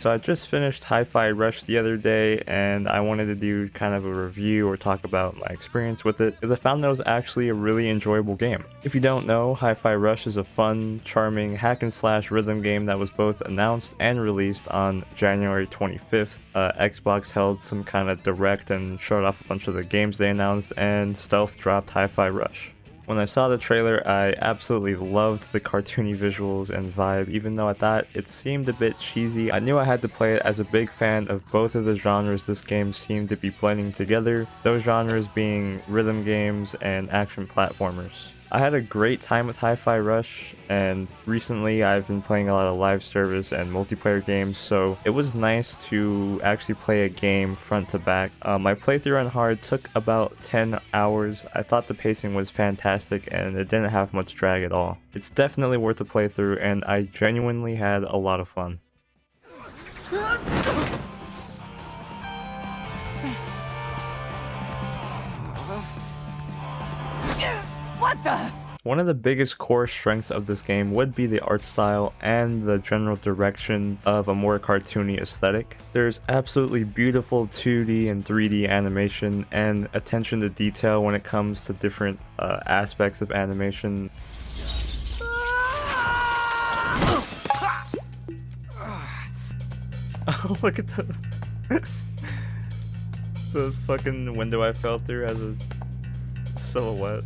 So I just finished Hi-Fi Rush the other day, and I wanted to do kind of a review or talk about my experience with it, because I found that it was actually a really enjoyable game. If you don't know, Hi-Fi Rush is a fun, charming hack and slash rhythm game that was both announced and released on January 25th. Xbox held some kind of direct and showed off a bunch of the games they announced, and stealth dropped Hi-Fi Rush. When I saw the trailer, I absolutely loved the cartoony visuals and vibe, even though I thought it seemed a bit cheesy. I knew I had to play it as a big fan of both of the genres this game seemed to be blending together, those genres being rhythm games and action platformers. I had a great time with Hi-Fi Rush, and recently I've been playing a lot of live service and multiplayer games, so it was nice to actually play a game front to back. My playthrough on hard took about 10 hours. I thought the pacing was fantastic and it didn't have much drag at all. It's definitely worth a playthrough, and I genuinely had a lot of fun. What the? One of the biggest core strengths of this game would be the art style and the general direction of a more cartoony aesthetic. There's absolutely beautiful 2D and 3D animation and attention to detail when it comes to different aspects of animation. Oh, look at the fucking window I fell through as a silhouette.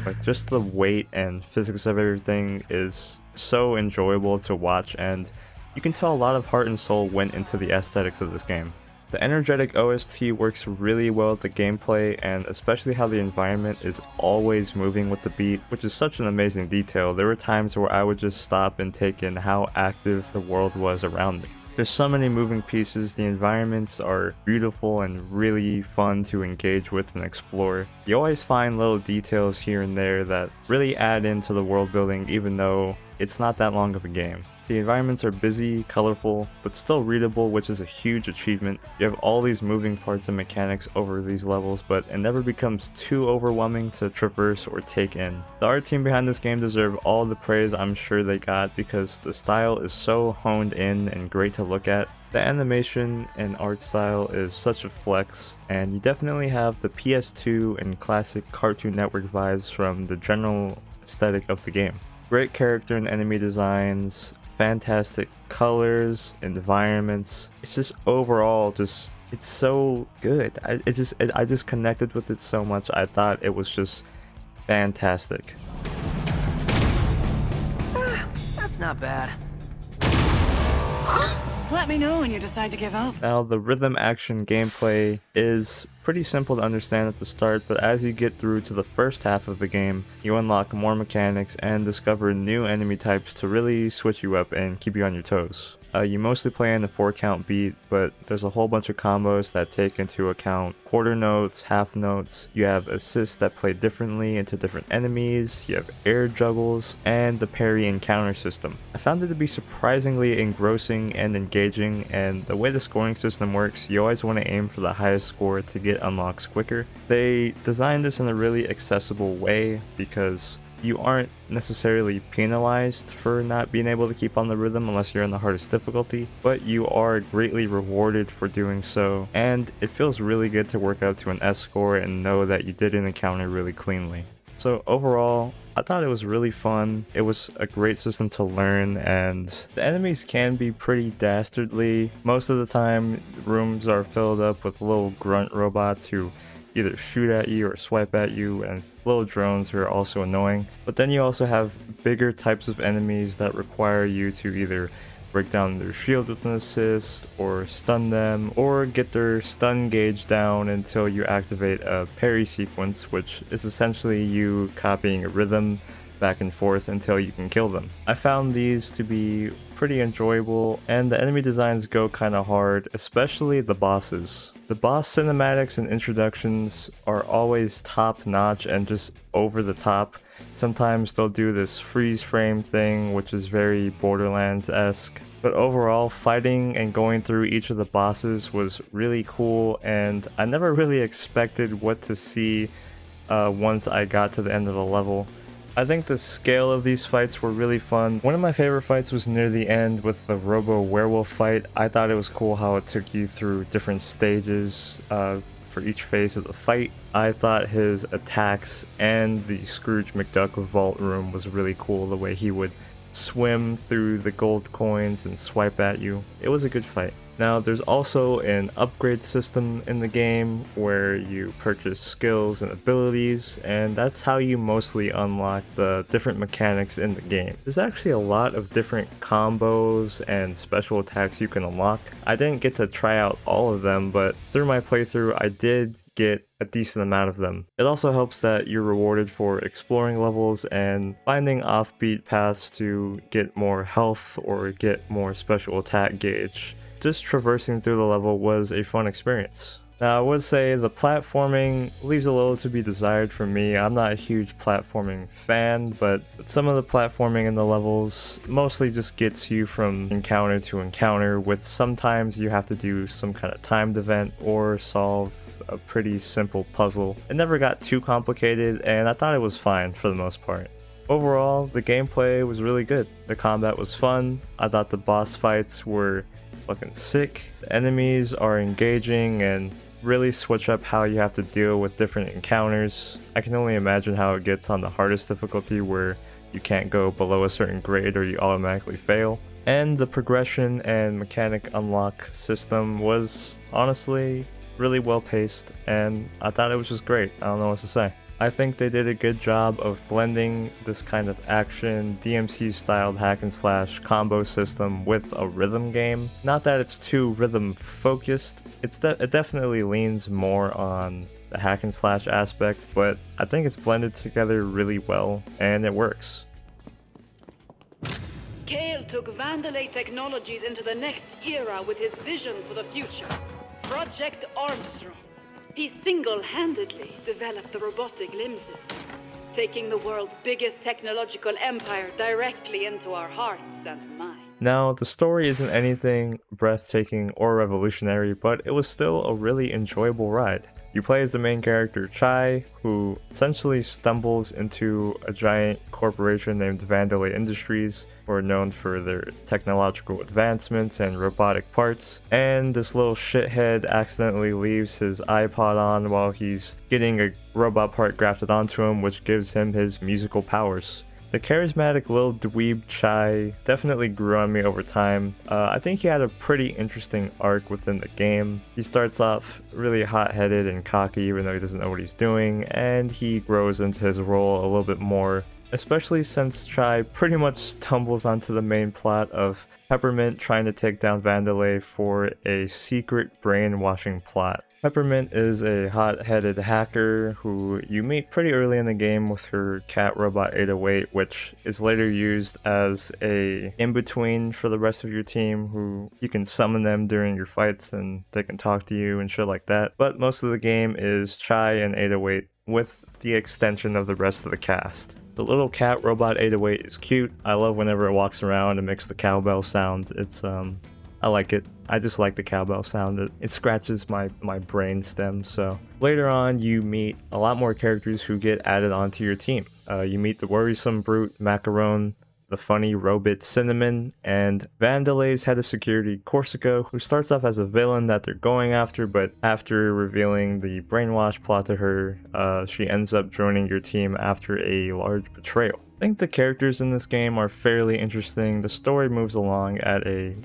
Like, just the weight and physics of everything is so enjoyable to watch, and you can tell a lot of heart and soul went into the aesthetics of this game. The energetic OST works really well with the gameplay, and especially how the environment is always moving with the beat, which is such an amazing detail. There were times where I would just stop and take in how active the world was around me. There's so many moving pieces, the environments are beautiful and really fun to engage with and explore. You always find little details here and there that really add into the world building, even though it's not that long of a game. The environments are busy, colorful, but still readable, which is a huge achievement. You have all these moving parts and mechanics over these levels, but it never becomes too overwhelming to traverse or take in. The art team behind this game deserve all the praise I'm sure they got, because the style is so honed in and great to look at. The animation and art style is such a flex, and you definitely have the PS2 and classic Cartoon Network vibes from the general aesthetic of the game. Great character and enemy designs, fantastic colors, environments. It's just overall it's so good. I just connected with it so much. I thought it was just fantastic. That's not bad. Let me know when you decide to give up. Now, the rhythm action gameplay is pretty simple to understand at the start, but as you get through to the first half of the game, you unlock more mechanics and discover new enemy types to really switch you up and keep you on your toes. You mostly play in the 4-count beat, but there's a whole bunch of combos that take into account quarter notes, half notes. You have assists that play differently into different enemies, you have air juggles, and the parry and counter system. I found it to be surprisingly engrossing and engaging, and the way the scoring system works, you always want to aim for the highest score to get unlocks quicker. They designed this in a really accessible way, because you aren't necessarily penalized for not being able to keep on the rhythm unless you're in the hardest difficulty, but you are greatly rewarded for doing so, and it feels really good to work up to an S score and know that you did an encounter really cleanly. So overall, I thought it was really fun. It was a great system to learn, and the enemies can be pretty dastardly. Most of the time, the rooms are filled up with little grunt robots who either shoot at you or swipe at you, and little drones who are also annoying. But then you also have bigger types of enemies that require you to either break down their shield with an assist, or stun them, or get their stun gauge down until you activate a parry sequence, which is essentially you copying a rhythm back and forth until you can kill them. I found these to be pretty enjoyable, and the enemy designs go kinda hard, especially the bosses. The boss cinematics and introductions are always top notch and just over the top. Sometimes they'll do this freeze frame thing, which is very Borderlands-esque. But overall, fighting and going through each of the bosses was really cool, and I never really expected what to see once I got to the end of the level. I think the scale of these fights were really fun. One of my favorite fights was near the end with the Robo Werewolf fight. I thought it was cool how it took you through different stages for each phase of the fight. I thought his attacks and the Scrooge McDuck vault room was really cool, the way he would swim through the gold coins and swipe at you. It was a good fight. Now, there's also an upgrade system in the game where you purchase skills and abilities, and that's how you mostly unlock the different mechanics in the game. There's actually a lot of different combos and special attacks you can unlock. I didn't get to try out all of them, but through my playthrough, I did get a decent amount of them. It also helps that you're rewarded for exploring levels and finding offbeat paths to get more health or get more special attack gauge. Just traversing through the level was a fun experience. Now, I would say the platforming leaves a little to be desired for me. I'm not a huge platforming fan, but some of the platforming in the levels mostly just gets you from encounter to encounter, with sometimes you have to do some kind of timed event or solve a pretty simple puzzle. It never got too complicated, and I thought it was fine for the most part. Overall, the gameplay was really good. The combat was fun. I thought the boss fights were fucking sick. The enemies are engaging and really switch up how you have to deal with different encounters. I can only imagine how it gets on the hardest difficulty, where you can't go below a certain grade or you automatically fail. And the progression and mechanic unlock system was honestly really well paced, and I thought it was just great. I don't know what to say. I think they did a good job of blending this kind of action, DMC styled hack and slash combo system with a rhythm game. Not that it's too rhythm focused, it definitely leans more on the hack and slash aspect, but I think it's blended together really well and it works. Kale took Vandalay Technologies into the next era with his vision for the future. Project Armstrong. He single-handedly developed the robotic limb system, taking the world's biggest technological empire directly into our hearts and minds. Now, the story isn't anything breathtaking or revolutionary, but it was still a really enjoyable ride. You play as the main character, Chai, who essentially stumbles into a giant corporation named Vandalay Industries, who are known for their technological advancements and robotic parts, and this little shithead accidentally leaves his iPod on while he's getting a robot part grafted onto him, which gives him his musical powers. The charismatic little dweeb Chai definitely grew on me over time. I think he had a pretty interesting arc within the game. He starts off really hot-headed and cocky even though he doesn't know what he's doing, and he grows into his role a little bit more, especially since Chai pretty much stumbles onto the main plot of Peppermint trying to take down Vandalay for a secret brainwashing plot. Peppermint is a hot-headed hacker who you meet pretty early in the game with her cat robot 808, which is later used as a in-between for the rest of your team, who you can summon them during your fights and they can talk to you and shit like that. But most of the game is Chai and 808 with the extension of the rest of the cast. The little cat robot 808 is cute. I love whenever it walks around and makes the cowbell sound. I like it. I just like the cowbell sound. It scratches my brain stem. So later on, you meet a lot more characters who get added onto your team. You meet the worrisome brute Macaron, the funny robot Cinnamon, and Vandalay's head of security Corsica, who starts off as a villain that they're going after, but after revealing the brainwash plot to her, she ends up joining your team after a large betrayal. I think the characters in this game are fairly interesting. The story moves along at a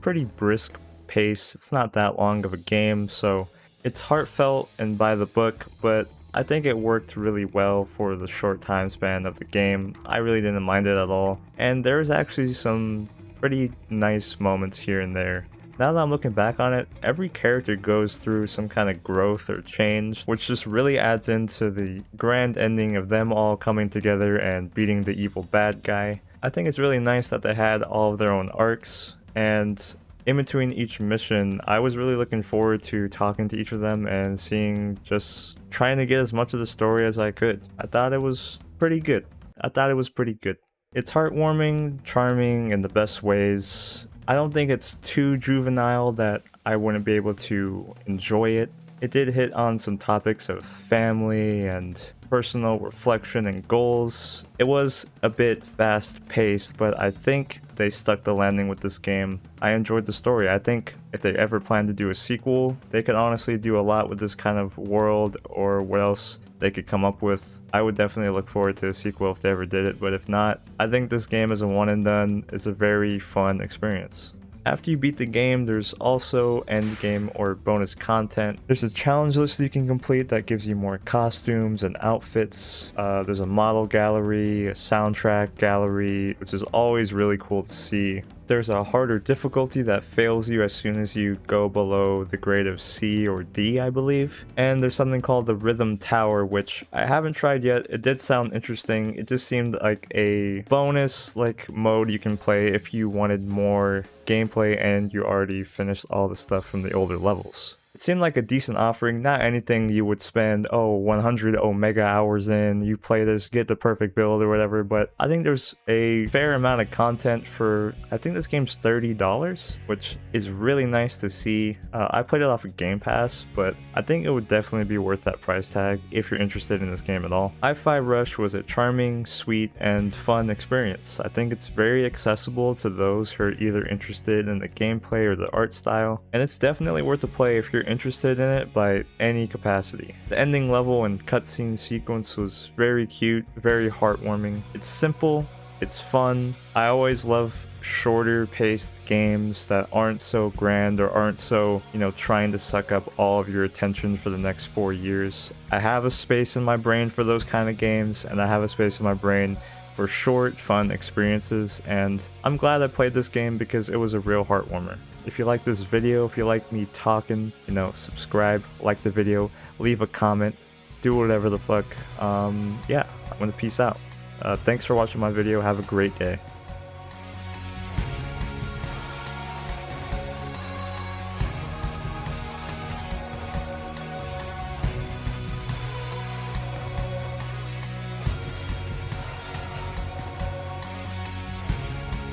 pretty brisk pace. It's not that long of a game, so it's heartfelt and by the book, but I think it worked really well for the short time span of the game. I really didn't mind it at all, and there's actually some pretty nice moments here and there. Now that I'm looking back on it, every character goes through some kind of growth or change, which just really adds into the grand ending of them all coming together and beating the evil bad guy. I think it's really nice that they had all of their own arcs, and in between each mission, I was really looking forward to talking to each of them and just trying to get as much of the story as I could. I thought it was pretty good. It's heartwarming, charming in the best ways. I don't think it's too juvenile that I wouldn't be able to enjoy it. It did hit on some topics of family and personal reflection and goals. It was a bit fast paced, but I think they stuck the landing with this game. I enjoyed the story. I think if they ever plan to do a sequel, they could honestly do a lot with this kind of world or what else they could come up with. I would definitely look forward to a sequel if they ever did it, but if not, I think this game is a one and done. It's a very fun experience. After you beat the game, there's also end game or bonus content. There's a challenge list you can complete that gives you more costumes and outfits. There's a model gallery, a soundtrack gallery, which is always really cool to see. There's a harder difficulty that fails you as soon as you go below the grade of C or D, I believe. And there's something called the Rhythm Tower, which I haven't tried yet. It did sound interesting. It just seemed like a bonus mode you can play if you wanted more gameplay and you already finished all the stuff from the older levels. It seemed like a decent offering, not anything you would spend 100 Omega hours in, you play this, get the perfect build or whatever, but I think there's a fair amount of content for, I think this game's $30, which is really nice to see. I played it off of Game Pass, but I think it would definitely be worth that price tag if you're interested in this game at all. I-5 Rush was a charming, sweet, and fun experience. I think it's very accessible to those who are either interested in the gameplay or the art style, and it's definitely worth a play if you're interested in it by any capacity. The ending level and cutscene sequence was very cute, very heartwarming. It's simple, it's fun. I always love shorter paced games that aren't so grand or aren't so, trying to suck up all of your attention for the next 4 years. I have a space in my brain for those kind of games, and I have a space in my brain for short, fun experiences, and I'm glad I played this game because it was a real heartwarmer. If you like this video, if you like me talking, subscribe, like the video, leave a comment, do whatever the fuck. Yeah, I'm gonna peace out. Thanks for watching my video. Have a great day.